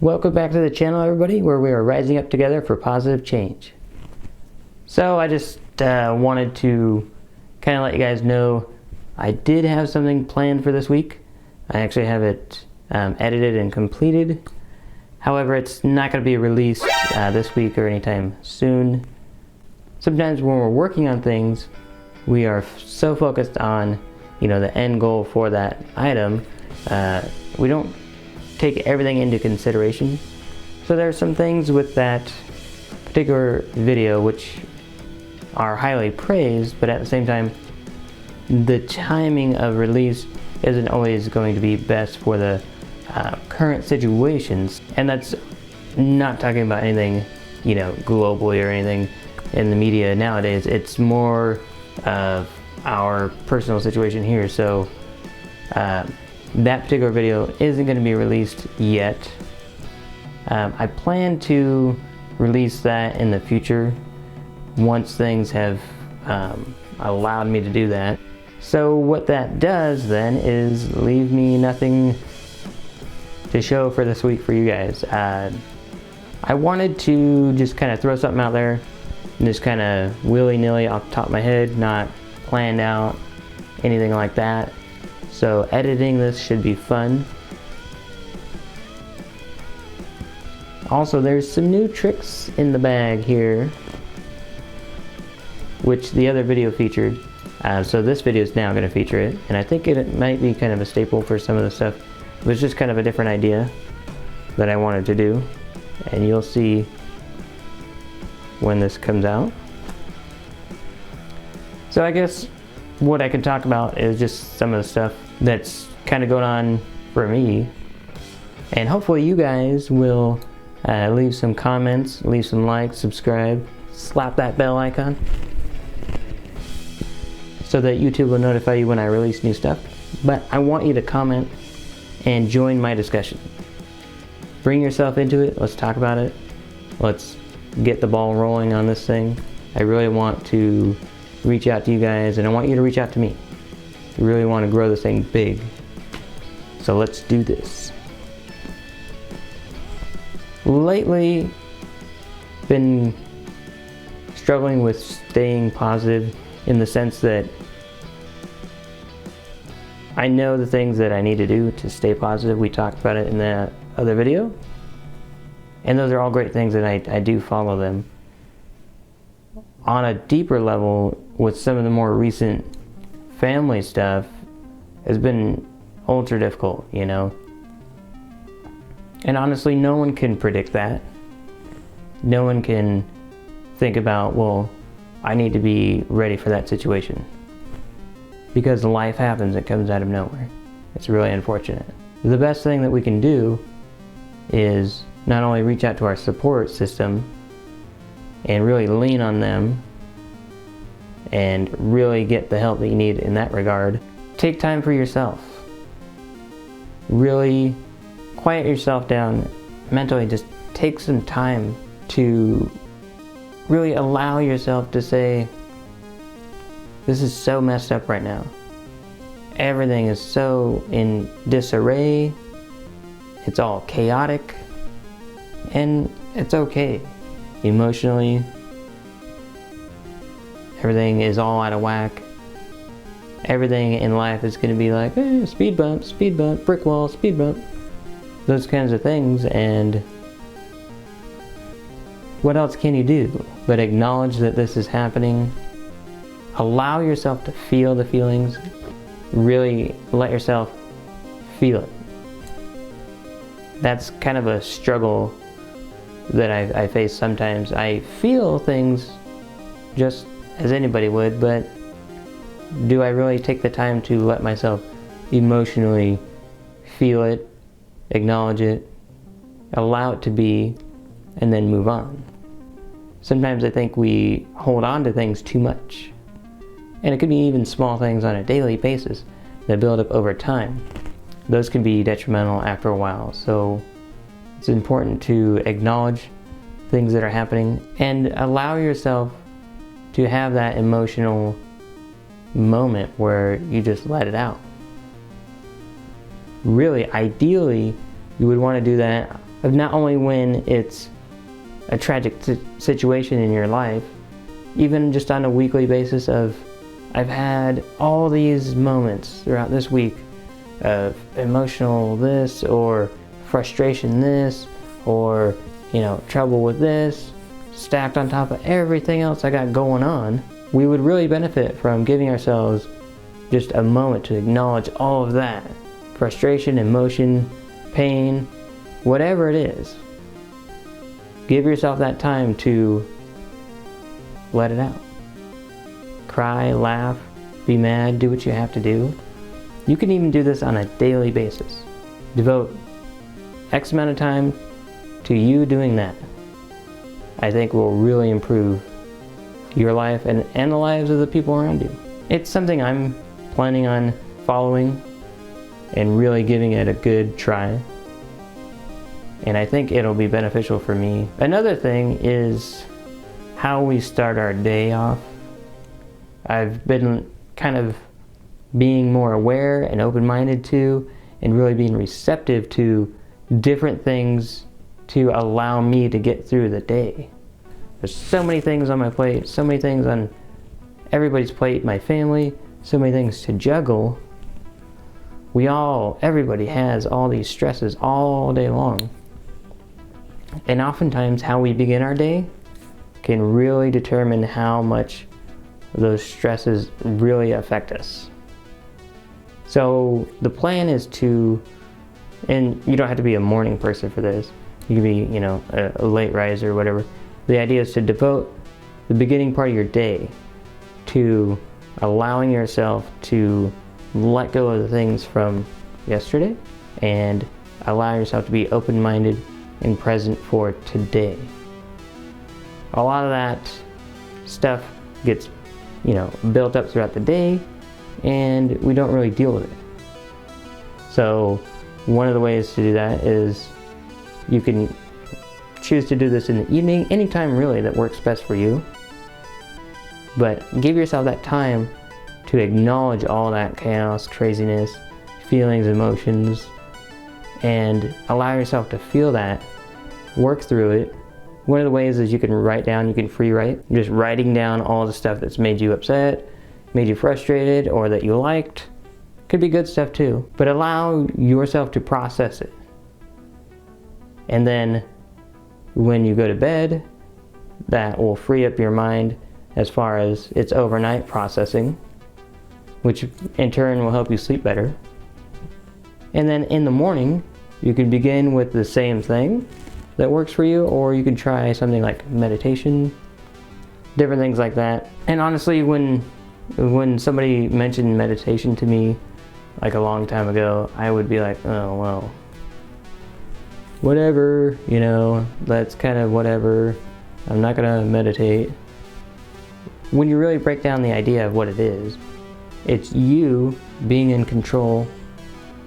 Welcome back to the channel, everybody, where we are rising up together for positive change. So I just wanted to kind of let you guys know I did have something planned for this week. I actually have it edited and completed. However, it's not going to be released this week or anytime soon. Sometimes when we're working on things, we are so focused on, the end goal for that item, we don't take everything into consideration. So there are some things with that particular video which are highly praised, but at the same time, the timing of release isn't always going to be best for the current situations. And that's not talking about anything, globally or anything in the media nowadays. It's more of our personal situation here. So that particular video isn't going to be released yet. I plan to release that in the future once things have allowed me to do that. So what that does then is leave me nothing to show for this week for you guys. I wanted to just kind of throw something out there and just kind of willy-nilly off the top of my head, not planned out, anything like that. So editing this should be fun. Also, there's some new tricks in the bag here, which the other video featured. So this video is now going to feature it, and I think it might be kind of a staple for some of the stuff. It was just kind of a different idea that I wanted to do, and you'll see when this comes out. So I guess what I could talk about is just some of the stuff that's kind of going on for me, and hopefully you guys will leave some comments, leave some likes, subscribe, slap that bell icon so that YouTube will notify you when I release new stuff. But I want you to comment and join my discussion. Bring yourself into it. Let's talk about it. Let's get the ball rolling on this thing. I really want to reach out to you guys, and I want you to reach out to me. I really want to grow this thing big. So let's do this. Lately, been struggling with staying positive in the sense that I know the things that I need to do to stay positive. We talked about it in the other video, and those are all great things, and I do follow them. On a deeper level, with some of the more recent family stuff, has been ultra difficult, And honestly, no one can predict that. No one can think about, well, I need to be ready for that situation. Because life happens, it comes out of nowhere. It's really unfortunate. The best thing that we can do is not only reach out to our support system and really lean on them and really get the help that you need in that regard. Take time for yourself. Really quiet yourself down mentally. Just take some time to really allow yourself to say, this is so messed up right now. Everything is so in disarray. It's all chaotic. And it's okay. Emotionally, everything is all out of whack. Everything in life is going to be like, speed bump, brick wall, speed bump. Those kinds of things, and what else can you do but acknowledge that this is happening? Allow yourself to feel the feelings. Really let yourself feel it. That's kind of a struggle that I face sometimes. I feel things just as anybody would, but do I really take the time to let myself emotionally feel it, acknowledge it, allow it to be, and then move on? Sometimes I think we hold on to things too much. And it could be even small things on a daily basis that build up over time. Those can be detrimental after a while. So it's important to acknowledge things that are happening and allow yourself to have that emotional moment where you just let it out. Really, ideally, you would want to do that of not only when it's a tragic situation in your life, even just on a weekly basis of, I've had all these moments throughout this week of emotional this, or frustration this, or, you know, trouble with this, stacked on top of everything else I got going on. We would really benefit from giving ourselves just a moment to acknowledge all of that. Frustration, emotion, pain, whatever it is. Give yourself that time to let it out. Cry, laugh, be mad, do what you have to do. You can even do this on a daily basis. Devote X amount of time to you doing that. I think will really improve your life and the lives of the people around you. It's something I'm planning on following and really giving it a good try. And I think it'll be beneficial for me. Another thing is how we start our day off. I've been kind of being more aware and open-minded to, and really being receptive to different things to allow me to get through the day. There's so many things on my plate, so many things on everybody's plate, my family, so many things to juggle. Everybody has all these stresses all day long. And oftentimes how we begin our day can really determine how much those stresses really affect us. So the plan is to, and you don't have to be a morning person for this, you can be, you know, a late riser or whatever. The idea is to devote the beginning part of your day to allowing yourself to let go of the things from yesterday and allow yourself to be open-minded and present for today. A lot of that stuff gets, you know, built up throughout the day, and we don't really deal with it. So one of the ways to do that is you can choose to do this in the evening, anytime really that works best for you. But give yourself that time to acknowledge all that chaos, craziness, feelings, emotions, and allow yourself to feel that, work through it. One of the ways is you can write down, you can free write, just writing down all the stuff that's made you upset, made you frustrated, or that you liked. Could be good stuff too, but allow yourself to process it. And then when you go to bed, that will free up your mind as far as its overnight processing, which in turn will help you sleep better. And then in the morning, you can begin with the same thing that works for you, or you can try something like meditation, different things like that. And honestly, when somebody mentioned meditation to me like a long time ago, I would be like, oh well, whatever, you know, that's kind of whatever, I'm not gonna meditate. When you really break down the idea of what it is, it's you being in control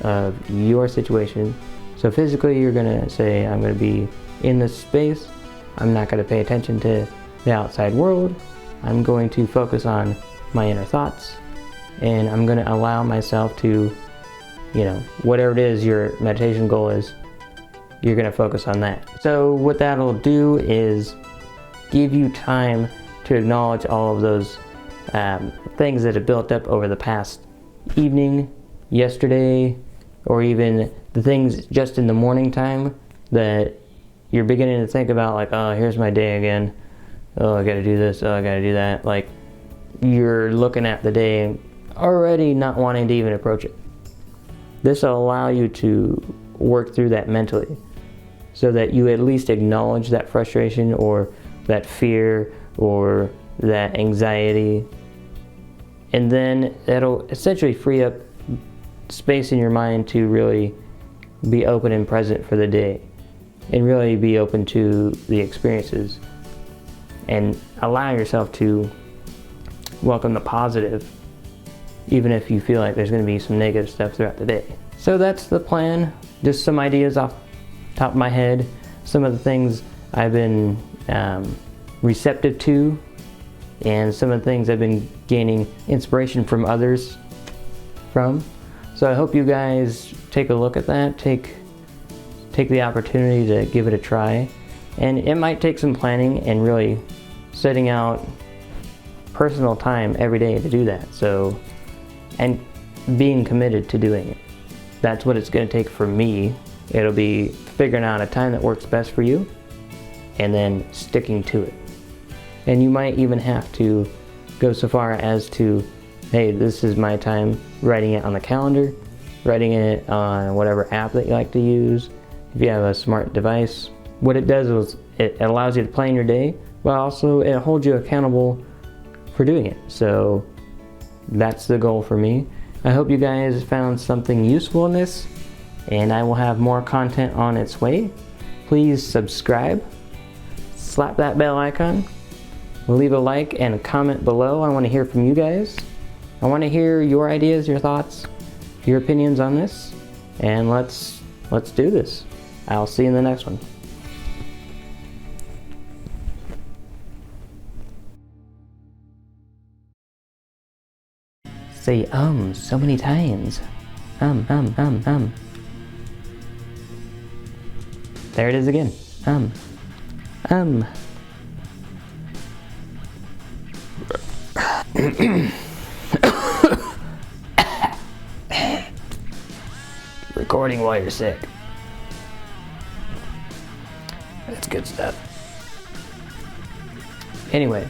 of your situation. So physically you're gonna say, I'm gonna be in this space, I'm not gonna pay attention to the outside world, I'm going to focus on my inner thoughts, and I'm gonna allow myself to, you know, whatever it is your meditation goal is, you're gonna focus on that. So what that'll do is give you time to acknowledge all of those things that have built up over the past evening, yesterday, or even the things just in the morning time that you're beginning to think about, like, oh, here's my day again. Oh, I gotta do this, oh, I gotta do that. Like, you're looking at the day and already not wanting to even approach it. This will allow you to work through that mentally, so that you at least acknowledge that frustration or that fear or that anxiety, and then that'll essentially free up space in your mind to really be open and present for the day, and really be open to the experiences, and allow yourself to welcome the positive, even if you feel like there's going to be some negative stuff throughout the day. So that's the plan. Just some ideas off the top of my head, some of the things I've been receptive to, and some of the things I've been gaining inspiration from others from. So I hope you guys take a look at that, take take the opportunity to give it a try. And it might take some planning and really setting out personal time every day to do that. So, and being committed to doing it. That's what it's going to take for me. It'll be figuring out a time that works best for you and then sticking to it. And you might even have to go so far as to, hey, this is my time, writing it on the calendar, writing it on whatever app that you like to use. If you have a smart device, what it does is it allows you to plan your day, but also it holds you accountable for doing it. So that's the goal for me. I hope you guys found something useful in this, and I will have more content on its way. Please subscribe, slap that bell icon, leave a like and a comment below. I want to hear from you guys. I want to hear your ideas, your thoughts, your opinions on this, and let's do this. I'll see you in the next one. Say so many times. There it is again. Recording while you're sick. That's good stuff. Anyway.